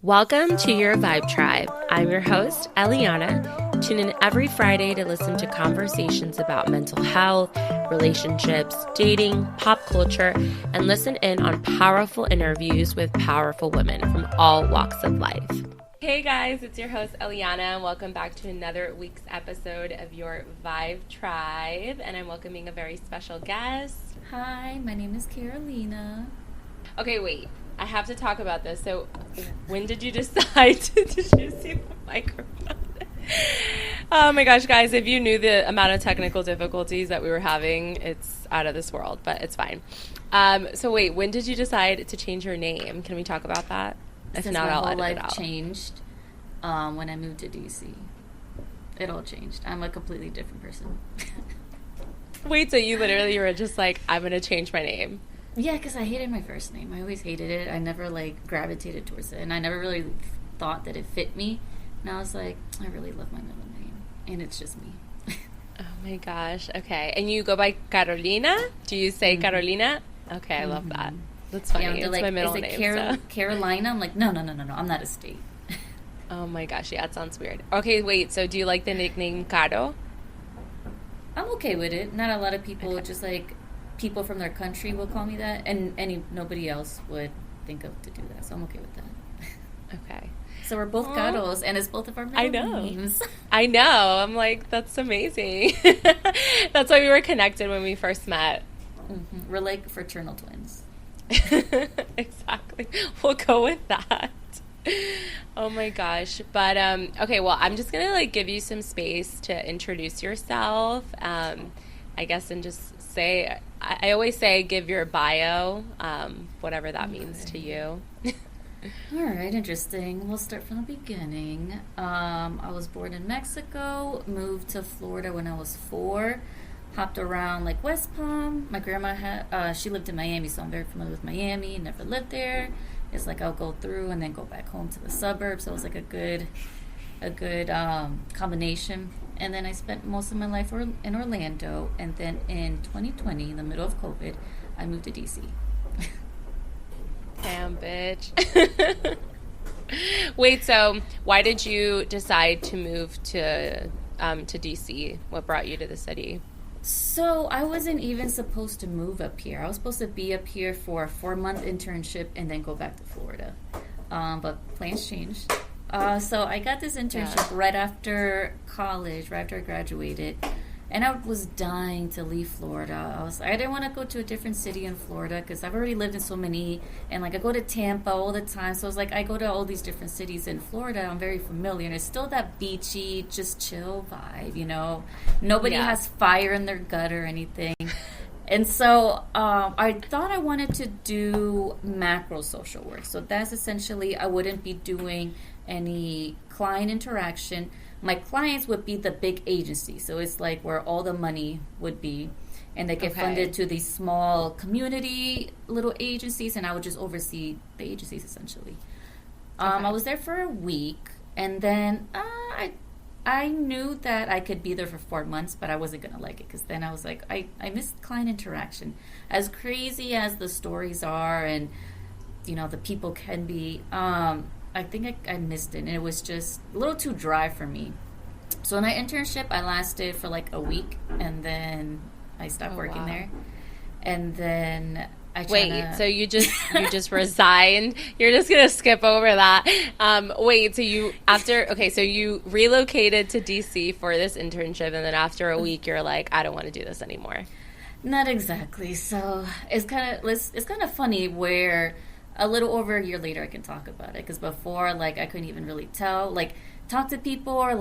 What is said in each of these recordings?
Welcome to your Vibe Tribe. I'm your host, Eliana. Tune in every Friday to listen to conversations about mental health, relationships, dating, pop culture, and listen in on powerful interviews with powerful women from all walks of life. Hey guys, it's your host, Eliana, and welcome back to another week's episode of your Vibe Tribe. And I'm welcoming a very special guest. Hi, my name is Carolina. Okay, wait. I have to talk about this. So, when did you decide to, did you see the microphone? Oh my gosh, guys, if you knew the amount of technical difficulties that we were having, it's out of this world, but it's fine. So wait, when did you decide to change your name? Can we talk about that? If Since not, my I'll whole edit life it out. changed when I moved to DC. It all changed. I'm a completely different person. Wait, so you literally were just like, I'm going to change my name. Yeah, because I hated my first name. I always hated it. I never, gravitated towards it. And I never really thought that it fit me. And I was like, I really love my middle name. And it's just me. Oh, my gosh. Okay. And you go by Carolina? Do you say Carolina? Okay, I love that. That's funny. Yeah, it's like, my middle is it name. So. Carolina? I'm like, no. I'm not a state. Oh, my gosh. Yeah, it sounds weird. Okay, wait. So do you like the nickname Caro? I'm okay with it. Not a lot of people, just like people from their country will call me that, and nobody else would think of to do that. So I'm okay with that. Okay. So we're both Caros, and it's both of our middle names. I know. I'm like, that's amazing. That's why we were connected when we first met. Mm-hmm. We're like fraternal twins. Exactly. We'll go with that. Oh my gosh. But okay, well, I'm just gonna give you some space to introduce yourself. I guess, and just say, I always say give your bio, whatever that means to you. All right, interesting. We'll start from the beginning. I was born in Mexico, moved to Florida when I was 4, hopped around like West Palm. My grandma she lived in Miami, so I'm very familiar with Miami. Never lived there. It's like I'll go through and then go back home to the suburbs. So it was like a good combination. And then I spent most of my life in Orlando. And then in 2020, in the middle of COVID, I moved to DC. Damn, bitch. Wait, so why did you decide to move to DC? What brought you to the city? So I wasn't even supposed to move up here. I was supposed to be up here for a 4-month internship and then go back to Florida. But plans changed. So I got this internship right after college, right after I graduated. And I was dying to leave Florida. I didn't want to go to a different city in Florida because I've already lived in so many. And I go to Tampa all the time. So it's like I go to all these different cities in Florida. I'm very familiar. And it's still that beachy, just chill vibe, you know. Nobody has fire in their gut or anything. And so I thought I wanted to do macro social work. So that's essentially I wouldn't be doing any client interaction. My clients would be the big agency. So it's like where all the money would be. And they get funded to these small community little agencies. And I would just oversee the agencies essentially. I was there for a week. And then I knew that I could be there for 4 months, but I wasn't going to like it because then I was like, I missed client interaction. As crazy as the stories are and, you know, the people can be, I think I missed it. And it was just a little too dry for me. So in my internship, I lasted for like a week and then I stopped working there. And then so you just resigned. You're just gonna skip over that. So you relocated to DC for this internship, and then after a week, you're like, I don't want to do this anymore. Not exactly. So it's kind of funny where a little over a year later I can talk about it because before I couldn't even really tell talk to people or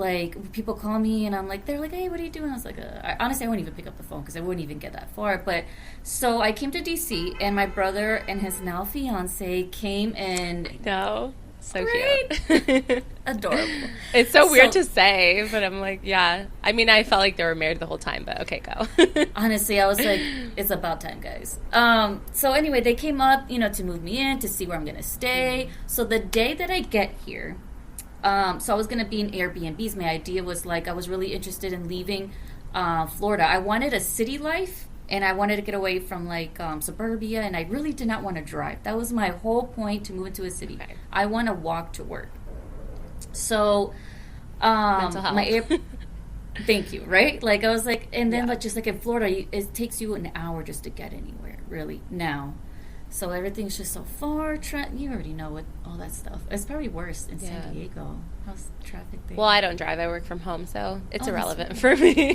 people call me and I'm like, they're like, hey, what are you doing? I was like, honestly, I wouldn't even pick up the phone because I wouldn't even get that far. But so I came to DC and my brother and his now fiance came and no, so cute, adorable. It's so weird to say, but I'm like, yeah. I mean, I felt like they were married the whole time, but okay, go. Honestly, I was like, it's about time, guys. So anyway, they came up, to move me in to see where I'm gonna stay. So the day that I get here. So I was going to be in Airbnbs. My idea was I was really interested in leaving Florida. I wanted a city life and I wanted to get away from like suburbia, and I really did not want to drive. That was my whole point to move into a city. Okay. I want to walk to work. So Mental health. thank you, right? Like I was like, and then Yeah. like just like in Florida, it takes you an hour just to get anywhere, really now. So everything's just so far. You already know what all that stuff. It's probably worse in Yeah. San Diego. How's traffic there? Well, I don't drive. I work from home, so it's Oh, irrelevant that's for me.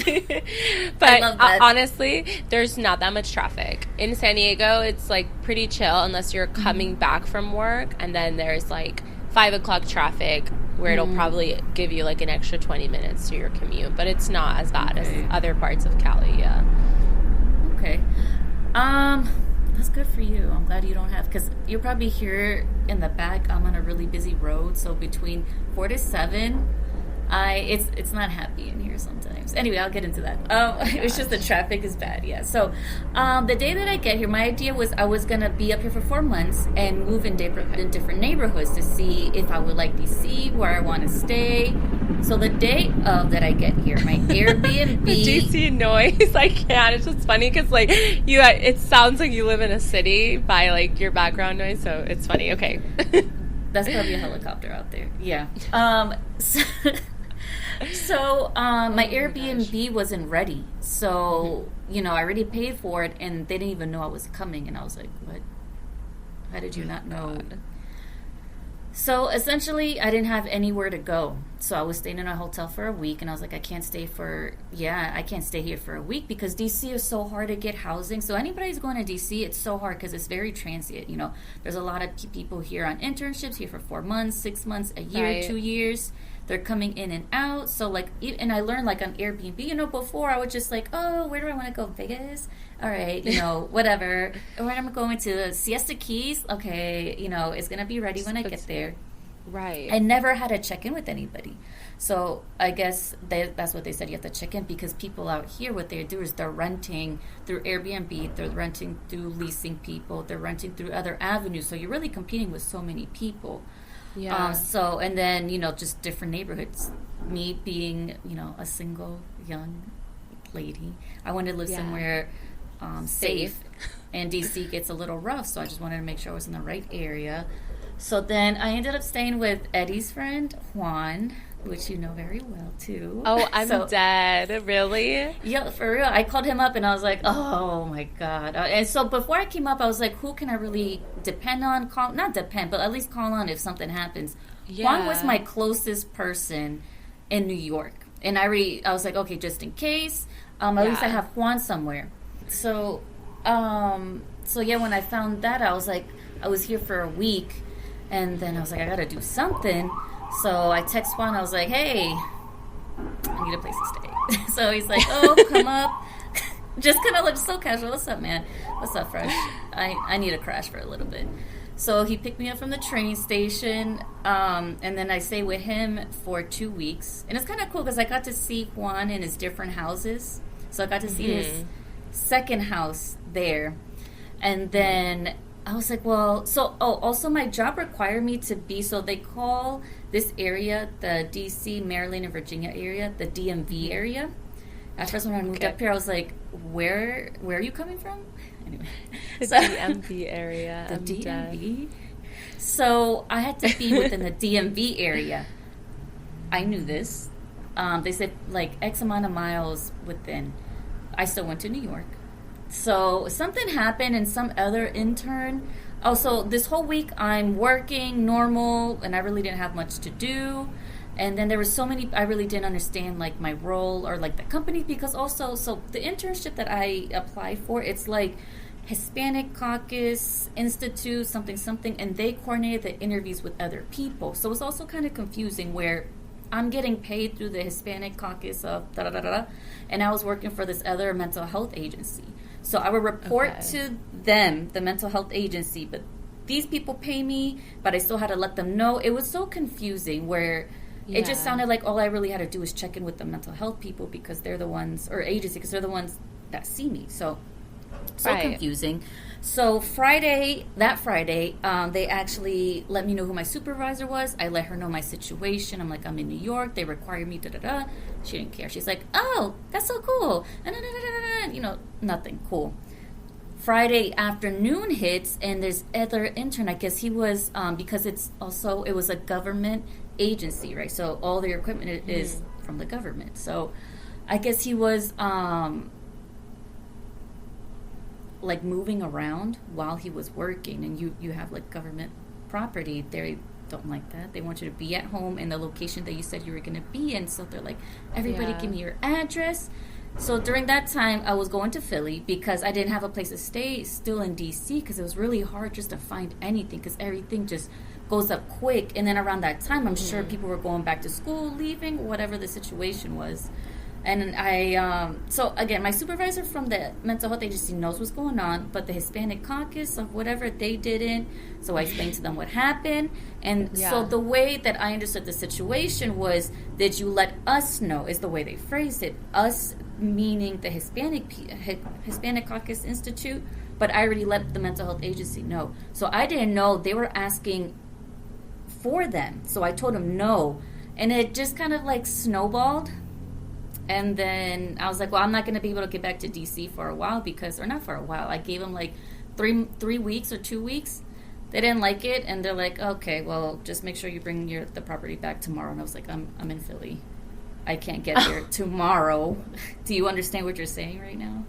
But I love that. honestly, there's not that much traffic. In San Diego, it's like pretty chill unless you're coming back from work, and then there's like 5 o'clock traffic where it'll probably give you like an extra 20 minutes to your commute, but it's not as bad as other parts of Cali, yeah. Okay. That's good for you. I'm glad you don't have, because you're probably here in the back. I'm on a really busy road, so between 4 to 7, it's not happy in here sometimes. Anyway, I'll get into that. It's just the traffic is bad, yeah. So, the day that I get here, my idea was I was gonna be up here for 4 months and move in different neighborhoods to see if I would like DC, where I want to stay. So the day of that I get here, my Airbnb. The DC noise, I can't. It's just funny because like it sounds like you live in a city by like your background noise, so it's funny. Okay. That's probably a helicopter out there. Yeah. So my Airbnb wasn't ready. So, I already paid for it, and they didn't even know I was coming. And I was like, what? How did you not know? God. So essentially, I didn't have anywhere to go. So I was staying in a hotel for a week, and I was like, I can't stay here for a week because DC is so hard to get housing. So anybody who's going to DC, it's so hard because it's very transient. There's a lot of people here on internships, here for 4 months, 6 months, a year, Right. 2 years. They're coming in and out. So like, and I learned like on Airbnb, before I was just like, oh, where do I want to go? Vegas? All right, whatever. Where am I going to? Siesta Keys? Okay, it's going to be ready when I get there. Right. I never had to check in with anybody. So I guess that's what they said. You have to check in because people out here, what they do is they're renting through Airbnb, they're renting through leasing people, they're renting through other avenues. So you're really competing with so many people. Yeah. And then, just different neighborhoods. Me being, a single young lady, I wanted to live somewhere safe. And DC gets a little rough, so I just wanted to make sure I was in the right area. So then I ended up staying with Eddie's friend, Juan, which you know very well, too. Oh, I'm dead. Really? Yeah, for real. I called him up, and I was like, oh, my God. And so before I came up, I was like, who can I really depend on? Not depend, but at least call on if something happens. Yeah. Juan was my closest person in New York. And I was like, okay, just in case, at least I have Juan somewhere. So, when I found that, I was like, I was here for a week, and then I was like, I gotta do something. So I text Juan, I was like, hey, I need a place to stay. So he's like, oh, come up. Just kind of looked so casual. What's up, man? What's up, Fresh? I need a crash for a little bit. So he picked me up from the train station, and then I stayed with him for 2 weeks. And it's kind of cool because I got to see Juan in his different houses. So I got to see his second house there. And then I was like, also my job required me to be, so they call this area, the DC, Maryland, and Virginia area, the DMV area. At first when I moved up here, I was like, where are you coming from? Anyway. The DMV area. The I'm DMV? dead. So I had to be within the DMV area. I knew this. They said like X amount of miles within. I still went to New York. So something happened and some other intern. Oh, so this whole week I'm working normal and I really didn't have much to do. And then there were so many, I really didn't understand like my role or like the company because also, so the internship that I applied for, it's like Hispanic Caucus Institute, something, and they coordinated the interviews with other people. So it's also kind of confusing where I'm getting paid through the Hispanic Caucus of and I was working for this other mental health agency. So I would report to them, the mental health agency, but these people pay me, but I still had to let them know. It was so confusing where it just sounded like all I really had to do was check in with the mental health people because they're the ones, or agency, because they're the ones that see me. So confusing. So that Friday, they actually let me know who my supervisor was. I let her know my situation. I'm like, I'm in New York. They require me, She didn't care. She's like, oh, that's so cool. nothing. Cool. Friday afternoon hits, and there's other intern. I guess he was, because it was a government agency, right? So all their equipment is from the government. So I guess he was like moving around while he was working, and you have like government property. They don't like that. They want you to be at home in the location that you said you were going to be in. So they're like, everybody give me your address. So during that time, I was going to Philly because I didn't have a place to stay still in D.C. because it was really hard just to find anything because everything just goes up quick. And then around that time, I'm sure people were going back to school, leaving, whatever the situation was. And so again, my supervisor from the mental health agency knows what's going on, but the Hispanic caucus of whatever, they didn't. So I explained to them what happened. And so the way that I understood the situation was, did you let us know, is the way they phrased it. Us meaning the Hispanic Caucus Institute, but I already let the mental health agency know. So I didn't know they were asking for them. So I told them no. And it just kind of like snowballed. And then I was like, well, I'm not going to be able to get back to D.C. for a while or not for a while. I gave them like three weeks or 2 weeks. They didn't like it, and they're like, okay, well, just make sure you bring the property back tomorrow. And I was like, I'm in Philly. I can't get there tomorrow. Do you understand what you're saying right now?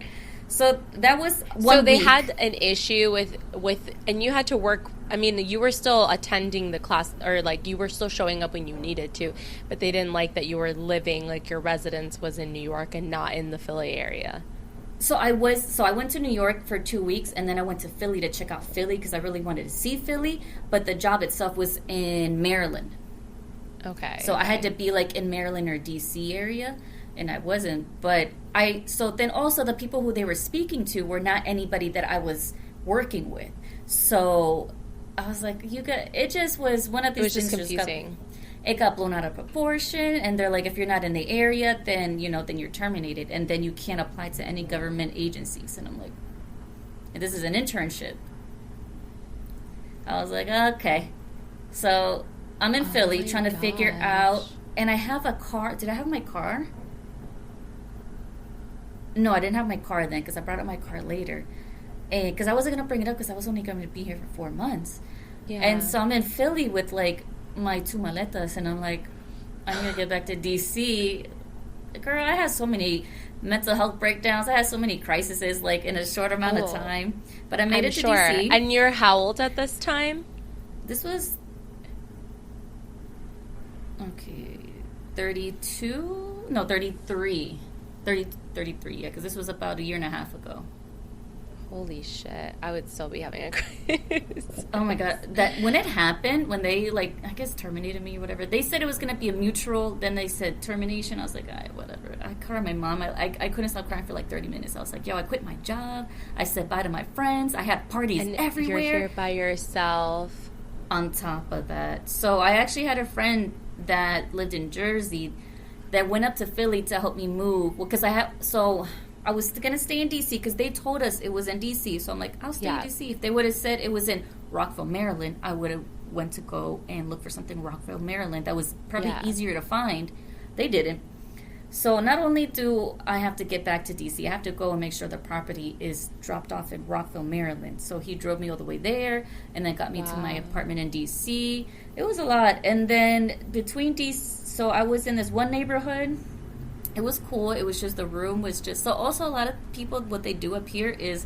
So that was 1 week. So they had an issue with, and you had to work. I mean, you were still attending the class, or like you were still showing up when you needed to, but they didn't like that you were living, like your residence was in New York and not in the Philly area. So I went to New York for 2 weeks, and then I went to Philly to check out Philly because I really wanted to see Philly, but the job itself was in Maryland. Okay. So I had to be like in Maryland or DC area, and I wasn't. But so then also the people who they were speaking to were not anybody that I was working with. So I was like, it just was one of these things. It was just confusing. It got blown out of proportion, and they're like, if you're not in the area, then then you're terminated, and then you can't apply to any government agencies. And I'm like, this is an internship. I was like, okay. So I'm in Philly trying to figure out, and I have a car. Did I have my car? No, I didn't have my car then because I brought up my car later. Because I wasn't going to bring it up because I was only going to be here for 4 months. Yeah. And so I'm in Philly with like my 2 maletas, and I'm like, I'm going to get back to D.C. Girl, I had so many mental health breakdowns. I had so many crises like in a short amount of time. But I made it to D.C. And you're how old at this time? This was 32? No, 33. 33, yeah, because this was about 1.5 years ago. Holy shit. I would still be having a crisis. Oh my God. That when it happened, when they I guess terminated me or whatever, they said it was going to be a mutual, then they said termination. I was like, whatever. I called my mom. I couldn't stop crying for like 30 minutes. I was like, yo, I quit my job. I said bye to my friends. I had parties everywhere. You're here by yourself. On top of that. So I actually had a friend that lived in Jersey that went up to Philly to help me move. Well, because I was going to stay in D.C. because they told us it was in D.C. So I'm like, I'll stay in D.C. If they would have said it was in Rockville, Maryland, I would have went to go and look for something in Rockville, Maryland. That was probably easier to find. They didn't. So not only do I have to get back to D.C., I have to go and make sure the property is dropped off in Rockville, Maryland. So he drove me all the way there and then got me to my apartment in D.C. It was a lot. And then between D.C., so I was in this one neighborhood. It was cool. It was just the room was just... So also a lot of people, what they do up here is...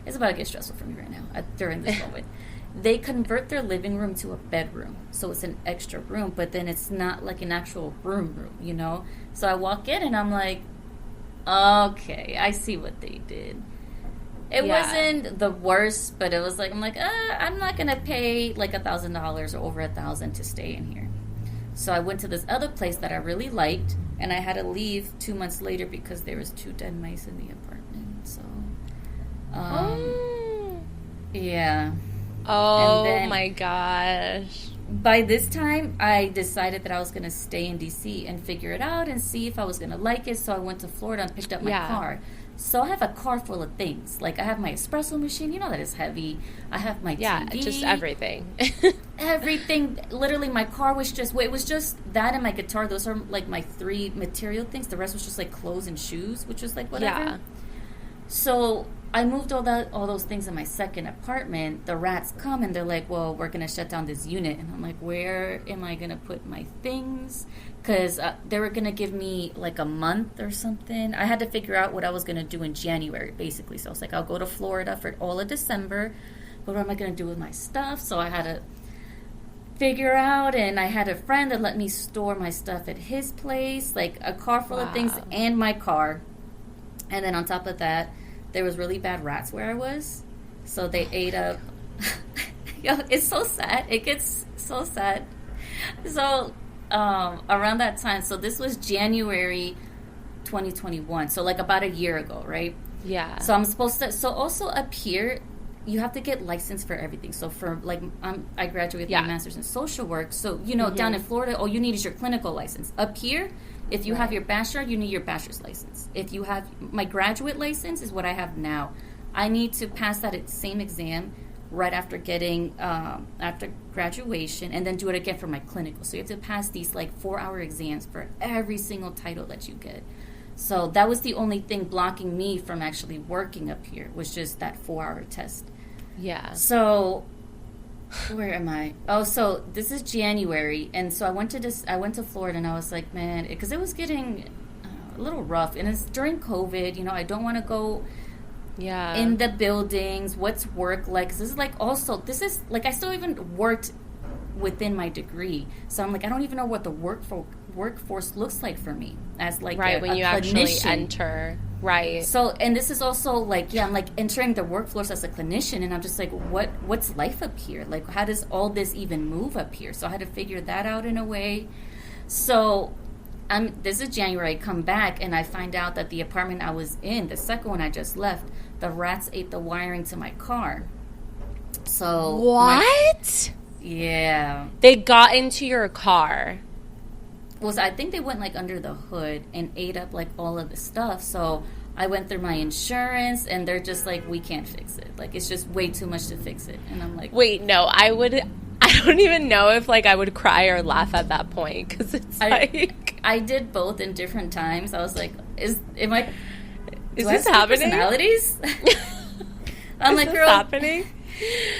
It's about to get stressful for me right now during this moment. They convert their living room to a bedroom. So it's an extra room, but then it's not like an actual room, So I walk in and I'm like, okay, I see what they did. It wasn't the worst, but it was like, I'm like, I'm not going to pay like $1,000 or over $1,000 to stay in here. So I went to this other place that I really liked, and I had to leave 2 months later because there was 2 dead mice in the apartment. So, yeah. Oh my gosh. By this time, I decided that I was going to stay in D.C. and figure it out and see if I was going to like it. So I went to Florida and picked up my car. So I have a car full of things. Like, I have my espresso machine. You know that is heavy. I have my TV. Yeah, just everything. Everything. Literally, my car was just... It was just that and my guitar. Those are, like, my 3 material things. The rest was just, like, clothes and shoes, which was, like, whatever. Yeah. So I moved all those things in my second apartment. The rats come and they're like, "Well, we're gonna shut down this unit," and I'm like, "Where am I gonna put my things?" Because they were gonna give me like a month or something. I had to figure out what I was gonna do in January, basically. So I was like, "I'll go to Florida for all of December. But what am I gonna do with my stuff?" So I had to figure out, and I had a friend that let me store my stuff at his place, like a car full of things and my car. And then on top of that, there was really bad rats where I was, so they ate up. Yo, it's so sad. It gets so sad. So around that time, so this was January 2021, so like about a year ago, right? Yeah. So I'm supposed to. So also up here, you have to get licensed for everything. So for like, I graduated with my master's in social work. So down in Florida, all you need is your clinical license. Up here, if you have your bachelor, you need your bachelor's license. If you have my graduate license, is what I have now. I need to pass that same exam right after getting after graduation, and then do it again for my clinical. So you have to pass these like 4-hour exams for every single title that you get. So that was the only thing blocking me from actually working up here, was just that 4-hour test. Yeah. So where am I? Oh, so this is January, and so I went to Florida, and I was like, man, because it was getting a little rough, and it's during COVID. I don't want to go in the buildings. What's work like? 'Cause this is like I still even worked within my degree, so I'm like, I don't even know what the workforce looks like for me as like when you clinician. Actually enter. Right. So, and this is also like, I'm like entering the workforce as a clinician, and I'm just like, what's life up here? Like, how does all this even move up here? So I had to figure that out in a way. So this is January. I come back and I find out that the apartment I was in, the second one I just left, the rats ate the wiring to my car. So what? Yeah. They got into your car. Well, I think they went like under the hood and ate up like all of the stuff. So I went through my insurance, and they're just like, we can't fix it. Like, it's just way too much to fix it. And I'm like, wait, no, I don't even know if like I would cry or laugh at that point, because it's I did both in different times. I was like, is this happening? Personalities? I'm like, girl, happening?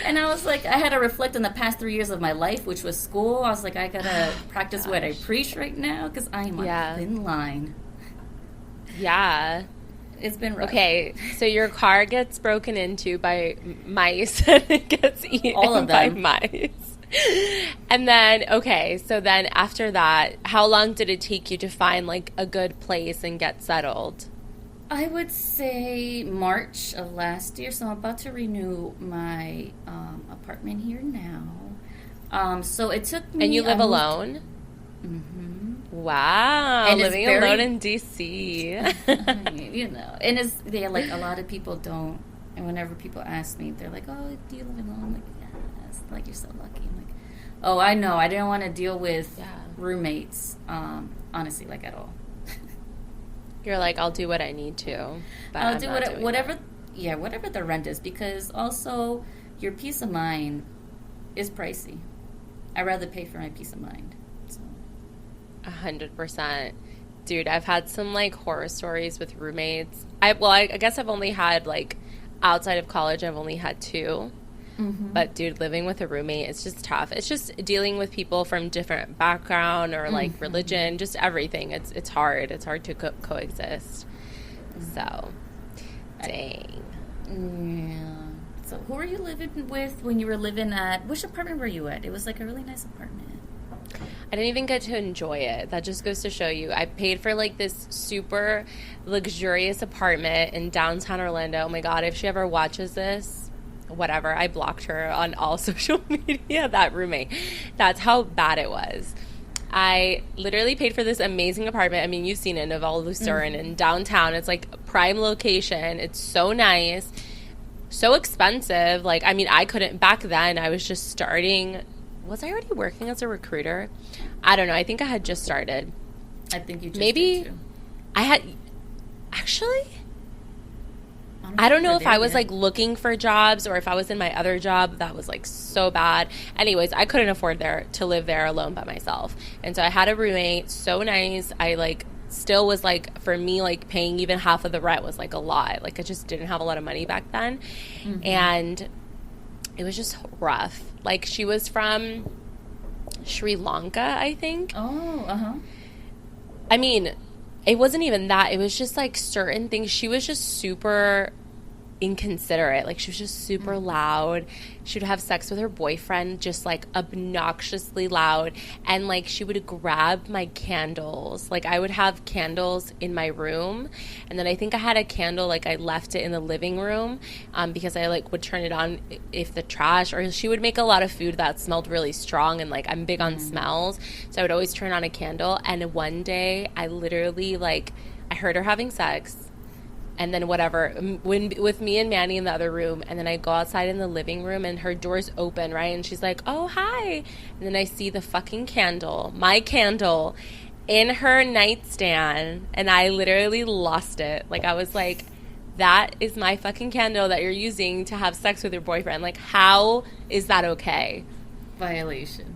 And I was like, I had to reflect on the past 3 years of my life, which was school. I was like, I gotta practice what I preach right now, because I am on thin line. Yeah. It's been rough. Okay, so your car gets broken into by mice, and it gets eaten all of by them. mice. And then, so then after that, how long did it take you to find like a good place and get settled? I would say March of last year. So I'm about to renew my apartment here now. So it took me... And you live alone? Mm-hmm. Wow. And living alone in D.C. And it's like a lot of people don't. And whenever people ask me, they're like, oh, do you live alone? I'm like, yes. Like, you're so lucky. I'm like, oh, I know. I didn't want to deal with roommates, honestly, like at all. You're like, I'll do what I need to. But I'll do whatever the rent is, because also your peace of mind is pricey. I'd rather pay for my peace of mind. 100%. Dude, I've had some like horror stories with roommates. I guess I've only had like outside of college, I've only had 2. Mm-hmm. But dude, living with a roommate, it's just tough. It's just dealing with people from different background or like religion, just everything. It's hard. It's hard to coexist. So, dang. Yeah. So, who were you living with when you were living at? Which apartment were you at? It was like a really nice apartment. I didn't even get to enjoy it. That just goes to show you. I paid for like this super luxurious apartment in downtown Orlando. Oh my God, if she ever watches this, whatever, I blocked her on all social media, that roommate. That's how bad it was. I literally paid for this amazing apartment. I mean, you've seen it, Novel Lucerne in downtown. It's like prime location. It's so nice, so expensive. Like, I mean, I couldn't, back then I was just starting. Was I already working as a recruiter? I don't know. I think I had just started. I think you just maybe did too. I had actually. I don't know if I was like looking for jobs or if I was in my other job that was like so bad. Anyways, I couldn't afford to live there alone by myself. And so I had a roommate, so nice. I like still was like, for me, like paying even half of the rent was like a lot. Like I just didn't have a lot of money back then. And it was just rough. Like she was from Sri Lanka, I think. Oh, I mean, it wasn't even that. It was just like certain things. She was just super inconsiderate. Like she was just super loud. She would have sex with her boyfriend just like obnoxiously loud, and like she would grab my candles. Like I would have candles in my room, and then I think I had a candle, like I left it in the living room because I like would turn it on if the trash, or she would make a lot of food that smelled really strong, and like I'm big on smells, so I would always turn on a candle. And one day I literally like I heard her having sex, and then whatever, with me and Manny in the other room, and then I go outside in the living room, and her door's open, right? And she's like, oh, hi. And then I see the fucking candle, my candle, in her nightstand, and I literally lost it. Like, I was like, that is my fucking candle that you're using to have sex with your boyfriend. Like, how is that okay? Violation.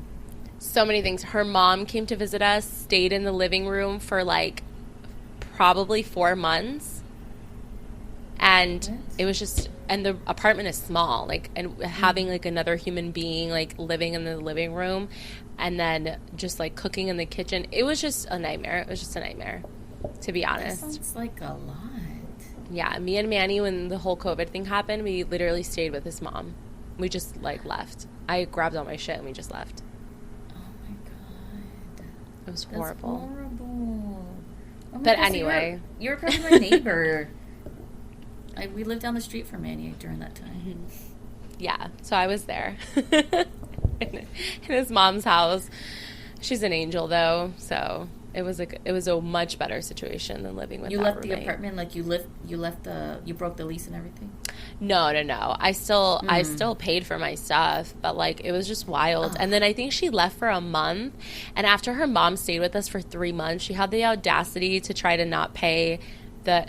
So many things. Her mom came to visit us, stayed in the living room for, like, probably 4 months. And it was just, and the apartment is small, like, and having like another human being like living in the living room, and then just like cooking in the kitchen, it was just a nightmare. It was just a nightmare, to be honest. That sounds like a lot. Yeah, me and Manny, when the whole COVID thing happened, we literally stayed with his mom. We just like left. I grabbed all my shit and we just left. Oh my god, it was horrible. That's horrible. Oh but gosh, anyway, you were probably my neighbor. We lived down the street from Manny during that time. Yeah, so I was there in his mom's house. She's an angel, though, so it was a much better situation than living with. You that left roommate. the apartment, like you broke the lease and everything. No. I still paid for my stuff, but like it was just wild. And then I think she left for a month, and after her mom stayed with us for 3 months, she had the audacity to try to not pay.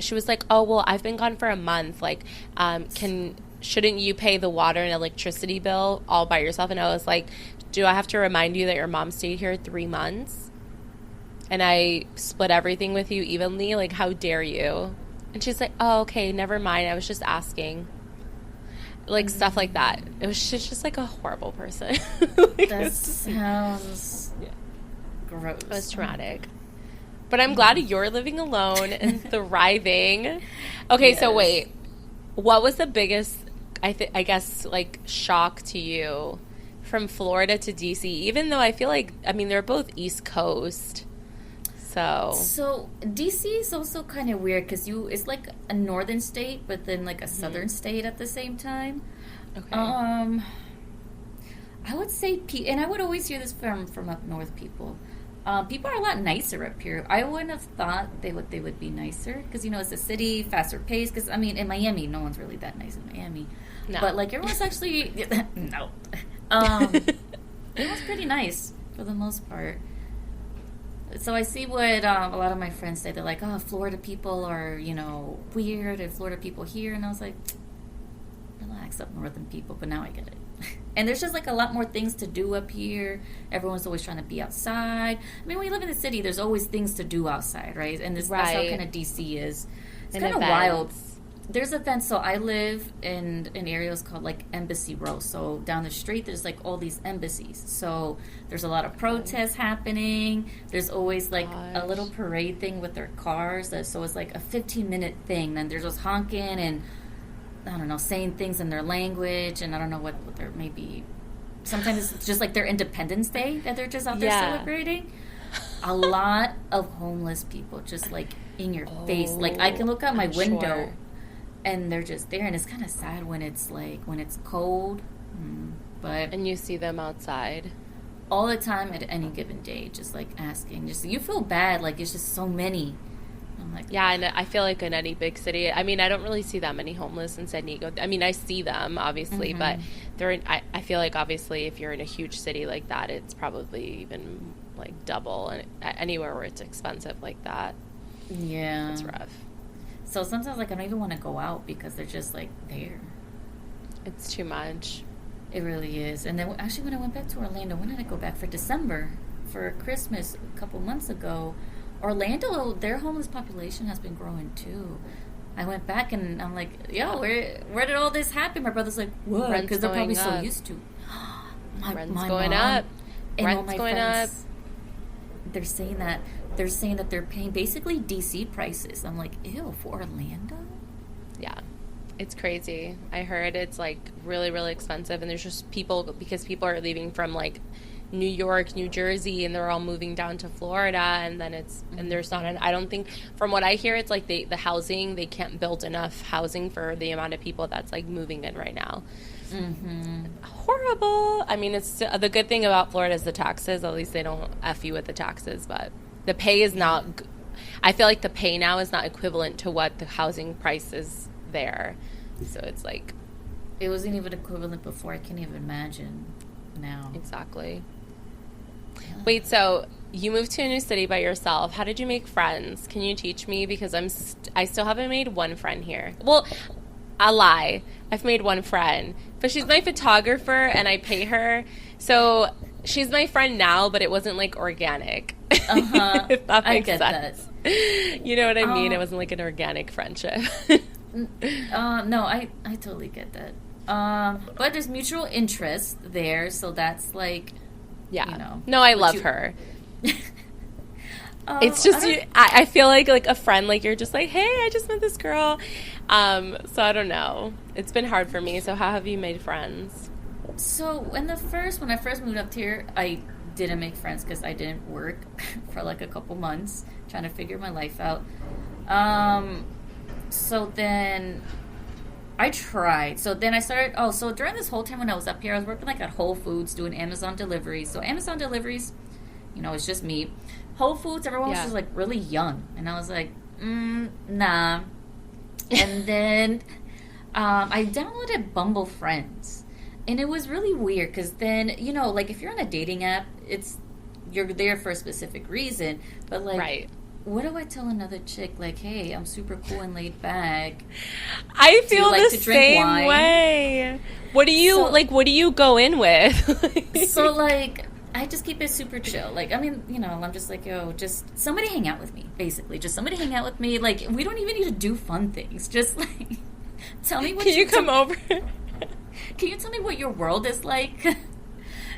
She was like, oh, well, I've been gone for a month. Like, shouldn't you pay the water and electricity bill all by yourself? And I was like, do I have to remind you that your mom stayed here 3 months? And I split everything with you evenly? Like, how dare you? And she's like, oh, okay, never mind. I was just asking. Like, stuff like that. It was just like a horrible person. Like, that sounds gross. It was traumatic. But I'm glad you're living alone and thriving. Okay, yes. So wait. What was the biggest, I guess, like, shock to you from Florida to D.C.? Even though I feel like, I mean, they're both East Coast. So D.C. is also kind of weird because it's like a northern state, but then like a southern state at the same time. Okay. I would say, and I would always hear this from up north people. People are a lot nicer up here. I wouldn't have thought they would be nicer because, you know, it's a city, faster pace. Because, I mean, in Miami, no one's really that nice in Miami. No. But, like, everyone's actually... no. Everyone's pretty nice for the most part. So I see what a lot of my friends say. They're like, oh, Florida people are, you know, weird, and Florida people here. And I was like, relax, up northern people. But now I get it. And there's just like a lot more things to do up here. Everyone's always trying to be outside. I mean, when you live in the city, there's always things to do outside, right? And that's how kind of DC is. It's kind of wild. There's events. So I live in areas called like Embassy Row. So down the street, there's like all these embassies. So there's a lot of protests happening. There's always like a little parade thing with their cars. So it's like a 15-minute thing. Then they're just honking and, I don't know, saying things in their language, and I don't know what they're maybe. Sometimes it's just like their Independence Day that they're just out there celebrating. A lot of homeless people just like in your face. Like I can look out my window, and they're just there, and it's kind of sad when it's cold. But and you see them outside all the time at any given day, just like asking. Just you feel bad, like it's just so many. I'm like, yeah, and I feel like in any big city, I mean, I don't really see that many homeless in San Diego. I mean, I see them, obviously, but I feel like, obviously, if you're in a huge city like that, it's probably even, like, double. And anywhere where it's expensive like that. Yeah. It's rough. So sometimes, like, I don't even want to go out because they're just, like, there. It's too much. It really is. And then, actually, when I went back to Orlando, when did I go back? For December, for Christmas, a couple months ago. Orlando, their homeless population has been growing too. I went back and I'm like, yo, where did all this happen? My brother's like, what? Because they're probably so used to. Rent's going up. Rent's going up. They're saying that they're paying basically DC prices. I'm like, ew, for Orlando? Yeah. It's crazy. I heard it's like really, really expensive, and there's just because people are leaving from like New York, New Jersey, and they're all moving down to Florida, and then and there's not I don't think, from what I hear, it's like the housing, they can't build enough housing for the amount of people that's like moving in right now. Mm-hmm. Horrible. I mean, it's the good thing about Florida is the taxes. At least they don't F you with the taxes, but the pay is not, I feel like the pay now is not equivalent to what the housing price is there. So it's like, it wasn't even equivalent before. I can't even imagine now. Exactly. Yeah. Wait, so you moved to a new city by yourself. How did you make friends? Can you teach me? Because I still haven't made one friend here. Well, a lie. I've made one friend, but she's my photographer and I pay her. So she's my friend now, but it wasn't like organic. Uh-huh. If that makes sense. That. You know what I mean? It wasn't like an organic friendship. No, I totally get that. But there's mutual interest there, so that's like, yeah. You know. No, I love her. It's just, I feel like a friend, like you're just like, hey, I just met this girl. So I don't know. It's been hard for me. So how have you made friends? So when I first moved up here, I didn't make friends because I didn't work for like a couple months trying to figure my life out. So then I tried. So then I started, so during this whole time when I was up here, I was working like at Whole Foods doing Amazon deliveries. So Amazon deliveries, it's just me. Whole Foods, everyone was just like really young. And I was like, nah. And then I downloaded Bumble Friends. And it was really weird because then, like if you're on a dating app, you're there for a specific reason. But like, right. What do I tell another chick? Like, hey, I'm super cool and laid back. I feel the same way. What do you what do you go in with? So like, I just keep it super chill. Like, I mean, I'm just like, yo, just somebody hang out with me, basically. Just somebody hang out with me. Like, we don't even need to do fun things. Just like, tell me what Can you come over? Can you tell me what your world is like?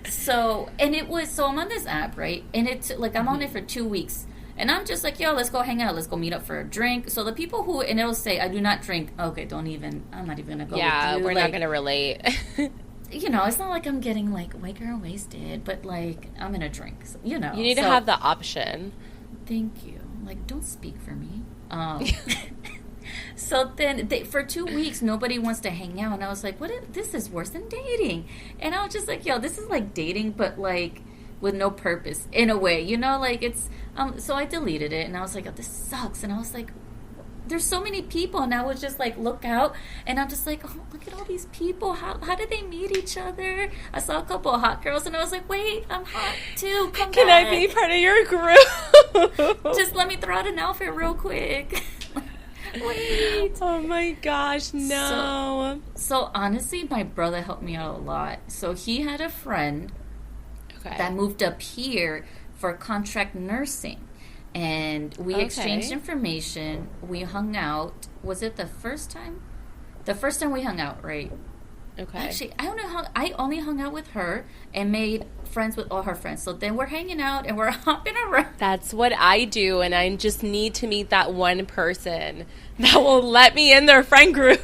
So I'm on this app, right? And it's like, I'm on it for 2 weeks. And I'm just like, yo, let's go hang out. Let's go meet up for a drink. So the people and it'll say, I do not drink. Okay, I'm not even going to go with you. Yeah, we're not going to relate. It's not like I'm getting like white girl wasted, but like I'm in a drink, so, You need to have the option. Thank you. Like, don't speak for me. So then for 2 weeks, nobody wants to hang out. And I was like, this is worse than dating. And I was just like, yo, this is like dating, but like with no purpose in a way, like it's, so I deleted it and I was like, oh, this sucks. And I was like, there's so many people, and I would just like look out and I'm just like, oh, look at all these people. How did they meet each other? I saw a couple of hot girls and I was like, wait, I'm hot too. Can back. I be part of your group? Just let me throw out an outfit real quick. Wait. Oh my gosh, no. So honestly, my brother helped me out a lot. So he had a friend that moved up here for contract nursing. And we exchanged information. We hung out. Was it the first time? The first time we hung out, right? Okay. Actually, I only hung out with her and made friends with all her friends. So then we're hanging out and we're hopping around. That's what I do, and I just need to meet that one person that will let me in their friend group.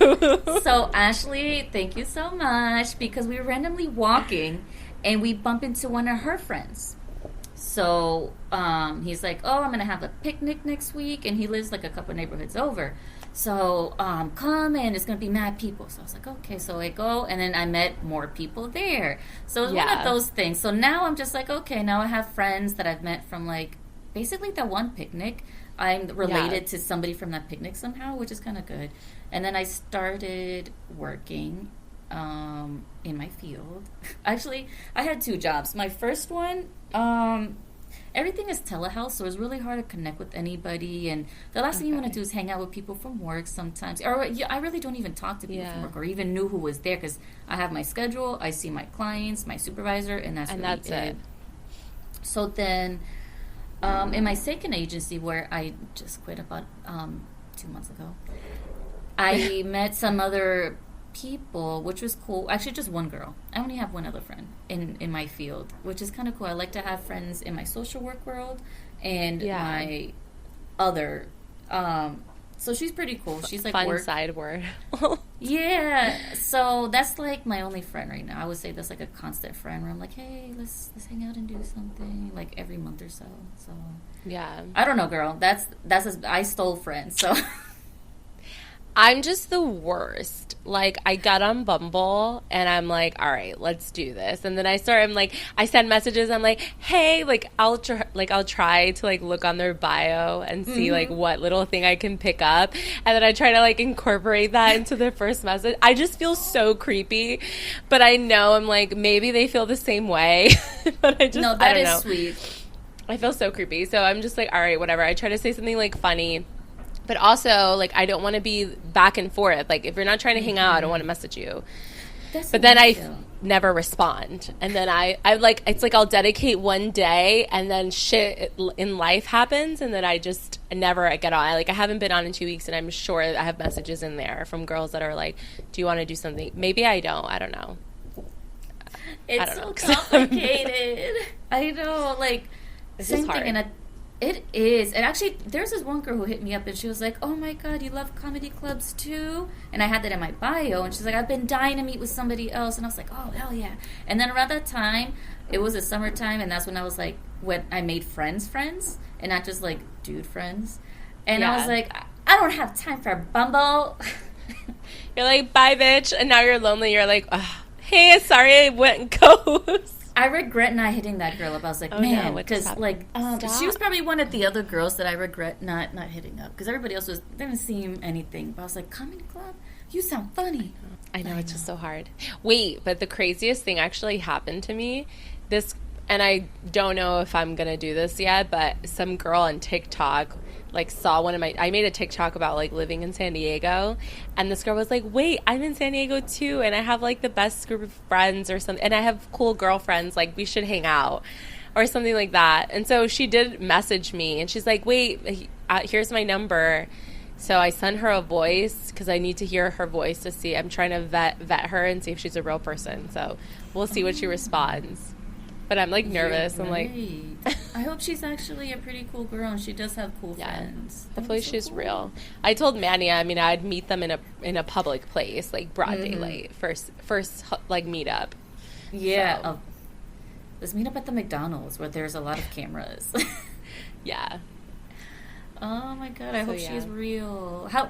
So Ashley, thank you so much, because we were randomly walking and we bump into one of her friends. So he's like, oh, I'm going to have a picnic next week, and he lives like a couple neighborhoods over. So come, and it's going to be mad people. So I was like, okay. So I go, and then I met more people there. So it was one of those things. So now I'm just like, okay, now I have friends that I've met from like basically that one picnic. I'm related to somebody from that picnic somehow, which is kind of good. And then I started working in my field. Actually, I had 2 jobs. My first one, everything is telehealth, so it's really hard to connect with anybody, and the last thing you want to do is hang out with people from work sometimes. Or I really don't even talk to people from work or even knew who was there, because I have my schedule, I see my clients, my supervisor, and that's it. So then In my second agency, where I just quit about 2 months ago, I met some other people, which was cool. Actually, just one girl. I only have one other friend in my field, which is kind of cool. I like to have friends in my social work world and my other. So she's pretty cool. She's like fun side word. Yeah. So that's like my only friend right now. I would say that's like a constant friend where I'm like, hey, let's hang out and do something like every month or so. So yeah. I don't know, girl. I stole friends. So I'm just the worst. Like, I got on Bumble, and I'm like, all right, let's do this. And then I send messages. I'm like, hey, like, I'll try to, like, look on their bio and see, like, what little thing I can pick up. And then I try to, like, incorporate that into the first message. I just feel so creepy. But I know, I'm like, maybe they feel the same way. But I don't know. Sweet. I feel so creepy. So I'm just like, all right, whatever. I try to say something, like, funny. But also, like, I don't want to be back and forth. Like, if you're not trying to hang out, I don't want to message you. But then I never respond. And then I like, it's like I'll dedicate one day, and then shit in life happens, and then I just never get on. I haven't been on in 2 weeks, and I'm sure I have messages in there from girls that are like, do you want to do something? Maybe I don't. I don't know. It's so complicated. I know, like, same thing. And it is. And actually, there's this one girl who hit me up, and she was like, oh my God, you love comedy clubs too? And I had that in my bio, and she's like, I've been dying to meet with somebody else. And I was like, oh, hell yeah. And then around that time, it was the summertime, and that's when I was like, when I made friends, and not just like dude friends. And I was like, I don't have time for Bumble. You're like, bye, bitch. And now you're lonely. You're like, oh, hey, sorry I went ghost. I regret not hitting that girl up. I was like, man, because she was probably one of the other girls that I regret not hitting up, because everybody else didn't seem anything. But I was like, comedy club, you sound funny. I know, it's just so hard. Wait, but the craziest thing actually happened to me. And I don't know if I'm gonna do this yet, but some girl on TikTok saw I made a TikTok about living in San Diego, and this girl was like, wait, I'm in San Diego too, and I have the best group of friends or something, and I have cool girlfriends, we should hang out or something like that. And so she did message me, and she's like, wait, here's my number. So I sent her a voice because I need to hear her voice to see. I'm trying to vet her and see if she's a real person. So we'll see what she responds. But I'm nervous. I'm I hope she's actually a pretty cool girl, and she does have cool friends. Hopefully she's real. I told Manny, I'd meet them in a public place, broad daylight, first meetup. Yeah. So. Let's meet up at the McDonald's where there's a lot of cameras. Yeah. Oh my God! I hope she's real. How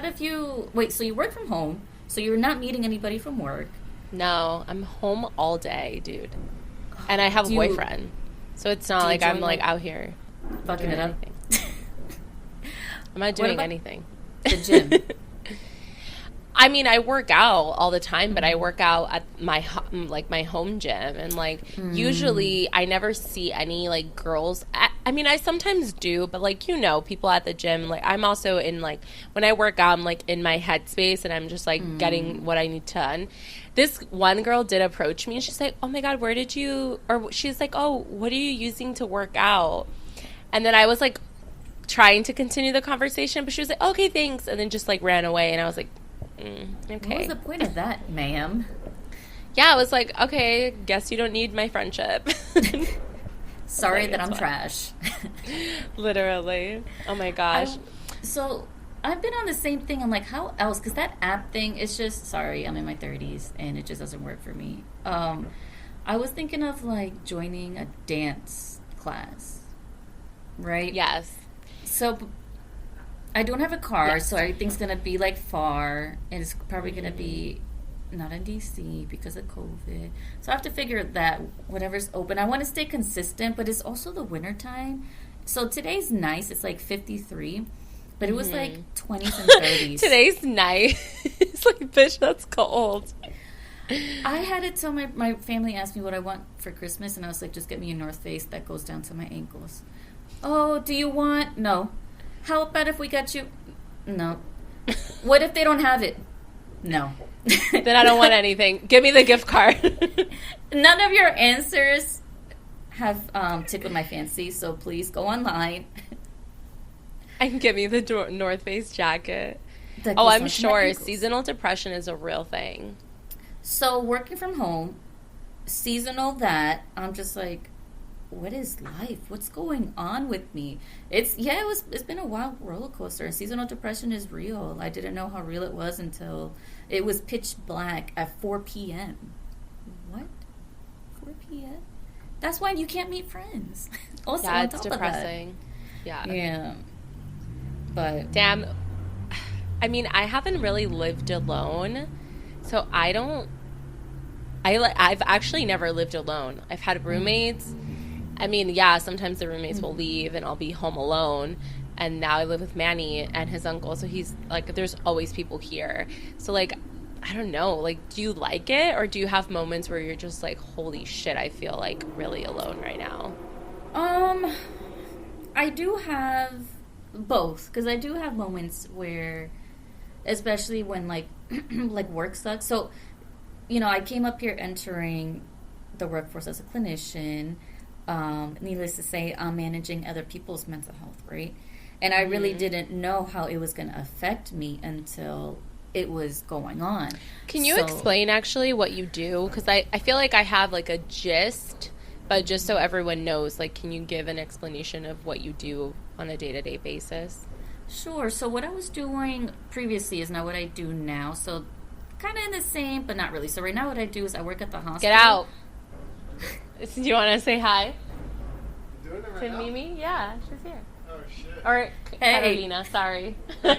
did you? Wait, so you work from home? So you're not meeting anybody from work? No, I'm home all day, dude. And I have a boyfriend, so it's not like I'm out here fucking it up. I'm not doing anything. The gym. I work out all the time, but I work out at my home gym, and usually I never see any girls. I sometimes do, but people at the gym. I'm also in when I work out, I'm in my headspace, and I'm just getting what I need done. This one girl did approach me, and she's like, oh my God, where did you, or she's like, oh, what are you using to work out? And then I was trying to continue the conversation, but she was like, okay, thanks, and then just ran away, and I was like, okay. What was the point of that, ma'am? Yeah, I was like, okay, guess you don't need my friendship. Sorry that I'm trash. Literally. Oh my gosh. So I've been on the same thing. I'm like, how else? Because that app thing is just, sorry, I'm in my 30s and it just doesn't work for me. I was thinking of joining a dance class, right? Yes. So I don't have a car, so everything's going to be far, and it's probably going to be not in DC because of COVID. So I have to figure that whatever's open. I want to stay consistent, but it's also the winter time. So today's nice. It's 53. But it was 20s and 30s. Today's nice. It's bitch, that's cold. I had to tell my family asked me what I want for Christmas, and I was like, just get me a North Face that goes down to my ankles. Oh, do you want? No. How about if we got you? No. What if they don't have it? No. Then I don't want anything. Give me the gift card. None of your answers have tickled my fancy, so please go online. And give me the North Face jacket. Oh, I'm sure seasonal depression is a real thing. So working from home, seasonal that, I'm just like, what is life? What's going on with me? It's been a wild roller coaster. And seasonal depression is real. I didn't know how real it was until it was pitch black at 4 p.m. What? 4 p.m.? That's why you can't meet friends. Also, yeah, it's depressing. Yeah. But damn. I mean, I haven't really lived alone, so I've actually never lived alone. I've had roommates. I mean, yeah, sometimes the roommates will leave and I'll be home alone. And now I live with Manny and his uncle, so he's like, there's always people here. So like, I don't know, like, do you like it, or do you have moments where you're just like, holy shit, I feel like really alone right now? I do have both, because I do have moments where, especially when like like work sucks. So, you know, I came up here entering the workforce as a clinician. Needless to say, I'm managing other people's mental health, right? And I really didn't know how it was going to affect me until it was going on. Can you explain actually what you do? Because I feel like I have like a gist, but just so everyone knows, like, can you give an explanation of what you do on a day-to-day basis? Sure. So what I was doing previously is not what I do now. So kind of in the same, but not really. So right now what I do is I work at the hospital. Get out. Do you want to say hi? You doing it right to now? Mimi? Yeah, she's here. Oh, shit. Or Hey. Carolina, sorry. Hey,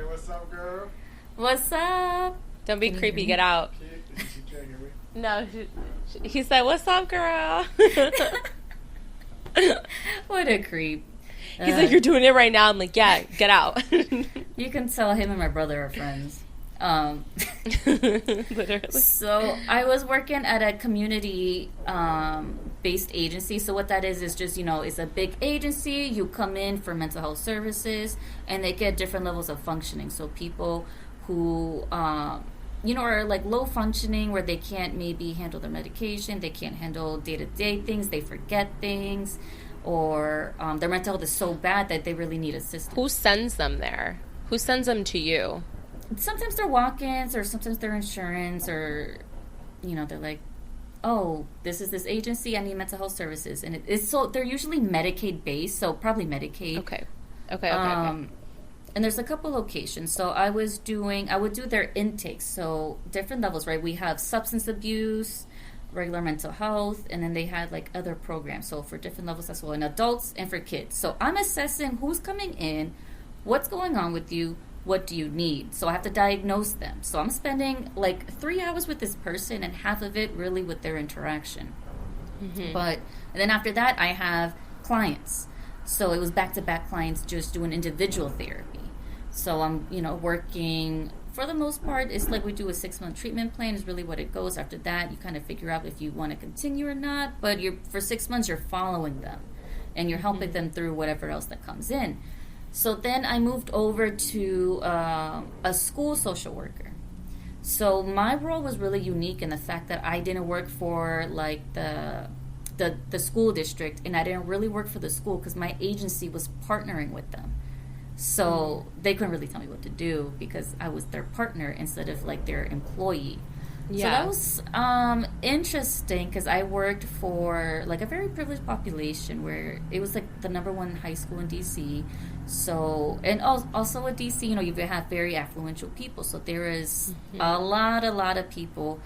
what's up, girl? What's up? Don't be creepy, get out. She can't hear me. No, he said, what's up, girl? What a creep. He's like, you're doing it right now. I'm like, yeah, get out. You can tell him and my brother are friends. Literally. So I was working at a community based agency. So what that is just, you know, it's a big agency. You come in for mental health services and they get different levels of functioning. So people who, you know, are like low functioning, where they can't maybe handle their medication, they can't handle day-to-day things, they forget things, or their mental health is so bad that they really need assistance. Who sends them there? Who sends them to you? Sometimes they're walk-ins, or sometimes they're insurance, or, you know, they're like, oh, this is this agency, I need mental health services. And it's so, they're usually Medicaid-based, so probably Medicaid. Okay. And there's a couple locations. So I would do their intakes. So different levels, right? We have substance abuse, regular mental health, and then they had like other programs. So for different levels as well, in adults and for kids. So I'm assessing who's coming in, what's going on with you, what do you need? So I have to diagnose them. So I'm spending like 3 hours with this person and half of it really with their interaction. And then after that, I have clients. So it was back-to-back clients just doing individual therapy. So I'm, you know, working, for the most part, it's like we do a 6-month treatment plan is really what it goes. After that, you kind of figure out if you want to continue or not. But for 6 months, you're following them. And you're helping them through whatever else that comes in. So then I moved over to a school social worker. So my role was really unique in the fact that I didn't work for like the school district, and I didn't really work for the school because my agency was partnering with them. So they couldn't really tell me what to do because I was their partner instead of like their employee. Yeah. So that was interesting because I worked for like a very privileged population where it was like the #1 high school in DC. So, and also in DC, you know, you have very affluential people. So there is a lot of people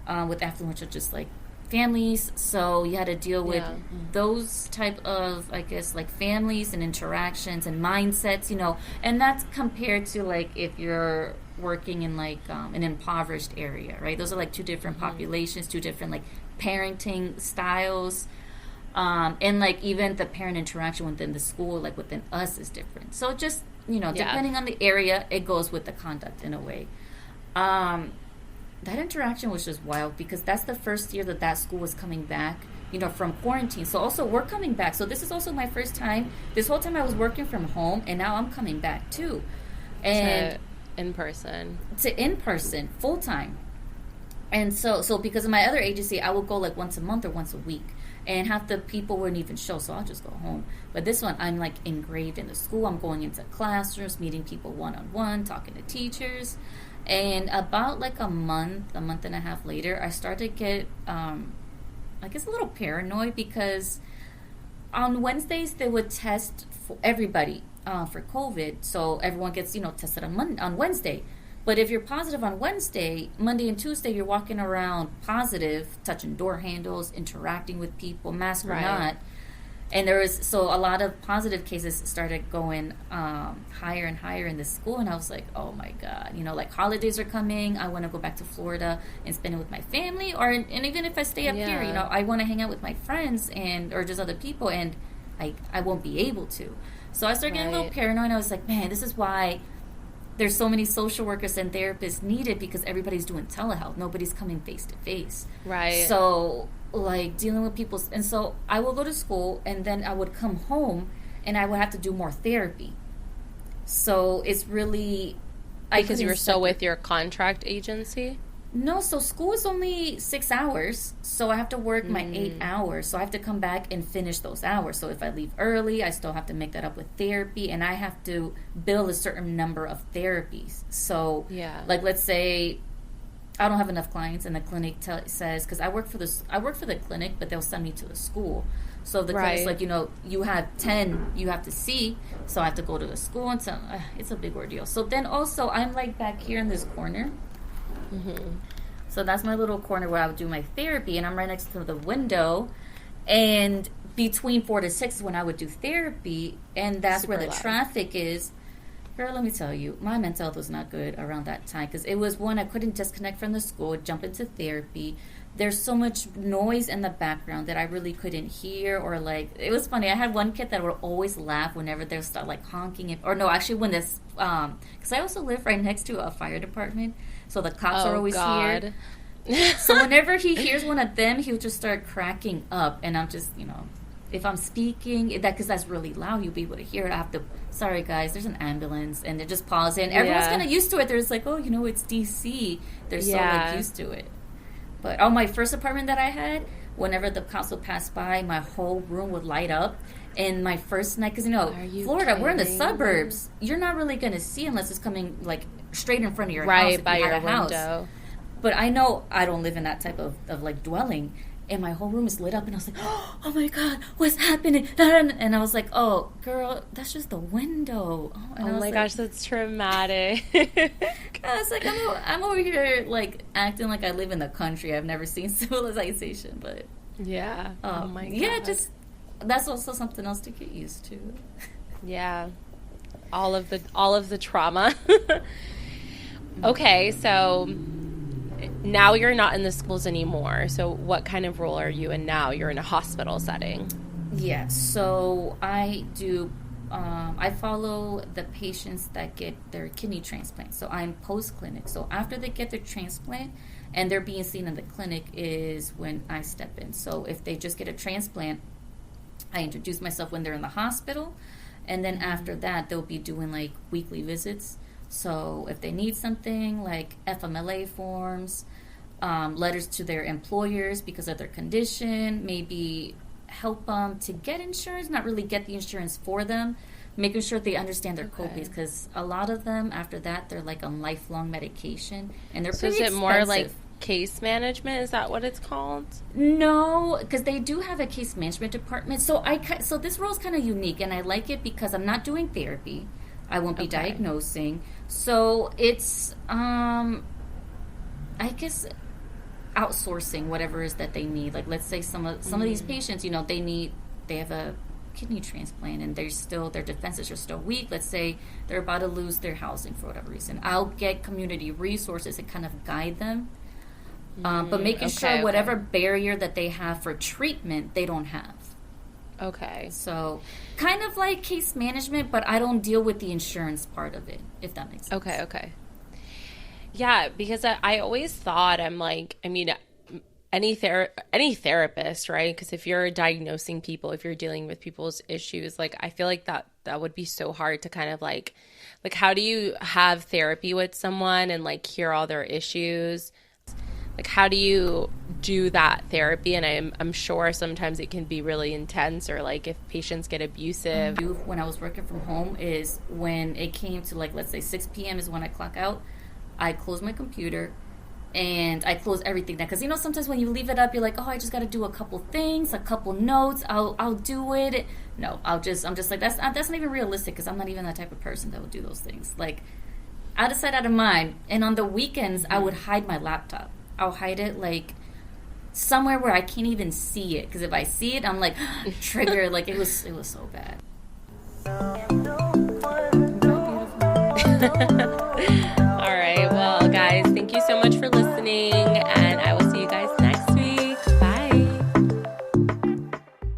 with affluential, just like families. So you had to deal with those type of, I guess, like families and interactions and mindsets, you know, and that's compared to like if you're working in like an impoverished area, right? Those are like two different populations, two different like parenting styles. And like even the parent interaction within the school, like within us, is different. So just, you know, depending on the area, it goes with the conduct in a way. That interaction was just wild because that's the first year that school was coming back, you know, from quarantine. So also we're coming back. So this is also my first time. This whole time I was working from home, and now I'm coming back too. And to in person, full time. And so because of my other agency, I would go like once a month or once a week. and half the people wouldn't even show, so I'll just go home. But this one, I'm like engraved in the school. I'm going into classrooms, meeting people one-on-one, talking to teachers. And about like a month and a half later, I started to get, I guess, a little paranoid, because on Wednesdays they would test for everybody for COVID. So everyone gets, tested on Wednesday. But if you're positive on Wednesday, Monday and Tuesday, you're walking around positive, touching door handles, interacting with people, mask or not. And so a lot of positive cases started going higher and higher in the school. And I was like, oh my God, like holidays are coming. I want to go back to Florida and spend it with my family. And even if I stay up here, I want to hang out with my friends or just other people. And I won't be able to. So I started getting a little paranoid. I was like, man, this is why there's so many social workers and therapists needed, because everybody's doing telehealth. Nobody's coming face to face. Right. So, like, dealing with people. And so I will go to school, and then I would come home, and I would have to do more therapy. So it's really... Because you were still with your contract agency? No, so school is only 6 hours, so I have to work my 8 hours. So I have to come back and finish those hours. So if I leave early, I still have to make that up with therapy, and I have to bill a certain number of therapies. So, like, let's say I don't have enough clients, and the clinic says, because I work for the clinic, but they'll send me to the school. So the clinic's like, you have 10 you have to see, so I have to go to the school, and so it's a big ordeal. So then also I'm like back here in this corner. So that's my little corner where I would do my therapy, and I'm right next to the window, and between 4 to 6 is when I would do therapy, and that's super where the traffic is. Girl, let me tell you, my mental health was not good around that time, because it was one, I couldn't disconnect from the school, jump into therapy. There's so much noise in the background that I really couldn't hear, or like, it was funny. I had one kid that would always laugh whenever they start like honking, when this, because I also live right next to a fire department, so the cops are always here. So whenever he hears one of them, he'll just start cracking up, and I'm just, if I'm speaking, because that's really loud, you'll be able to hear it. I have to, sorry guys, there's an ambulance, and they just pause in. Everyone's kind of used to it. They're just like, oh, it's DC. They're so like used to it. But my first apartment that I had, whenever the cops would pass by, my whole room would light up. And my first night, because Florida, we're in the suburbs. You're not really going to see unless it's coming like straight in front of your house. Right by your window. But I know I don't live in that type of like dwelling. And my whole room is lit up, and I was like, oh my God, what's happening? And I was like, oh, girl, that's just the window. Oh my gosh, that's traumatic. I was like, I'm over here, like, acting like I live in the country. I've never seen civilization, but... Yeah. Oh my God. Yeah, just, that's also something else to get used to. Yeah. All of the trauma. Okay, so... Now you're not in the schools anymore. So what kind of role are you in now? You're in a hospital setting. Yeah, so I do, I follow the patients that get their kidney transplant. So I'm post-clinic. So after they get their transplant and they're being seen in the clinic is when I step in. So if they just get a transplant, I introduce myself when they're in the hospital. And then after that, they'll be doing like weekly visits. So if they need something like FMLA forms, letters to their employers because of their condition, maybe help them to get insurance, not really get the insurance for them, making sure they understand their copays, because a lot of them after that they're like on lifelong medication, and they're pretty expensive. So is it more like case management? Is that what it's called? No, because they do have a case management department. So this role is kind of unique, and I like it because I'm not doing therapy. I won't be diagnosing. So it's, I guess, outsourcing whatever it is that they need. Like, let's say some of these patients, they have a kidney transplant, and their defenses are still weak. Let's say they're about to lose their housing for whatever reason. I'll get community resources and kind of guide them. But making sure whatever barrier that they have for treatment, they don't have. Okay. So kind of like case management, but I don't deal with the insurance part of it, if that makes sense. Okay. Yeah, because I always thought, any therapist, right? Because if you're diagnosing people, if you're dealing with people's issues, like, I feel like that would be so hard to kind of like how do you have therapy with someone and like hear all their issues? Like, how do you do that therapy, and I'm sure sometimes it can be really intense, or like if patients get abusive. When I was working from home is when it came to, like, let's say 6 p.m. is when I clock out, I close my computer and I close everything down, because you know sometimes when you leave it up you're like, oh, I just got to do a couple things, a couple notes, I'll do it. No, I'm just like, that's not even realistic, because I'm not even that type of person that would do those things. Like, out of sight, out of mind. And on the weekends I would hide my laptop. I'll hide it like somewhere where I can't even see it, because if I see it I'm like triggered. Like, it was so bad. Beautiful.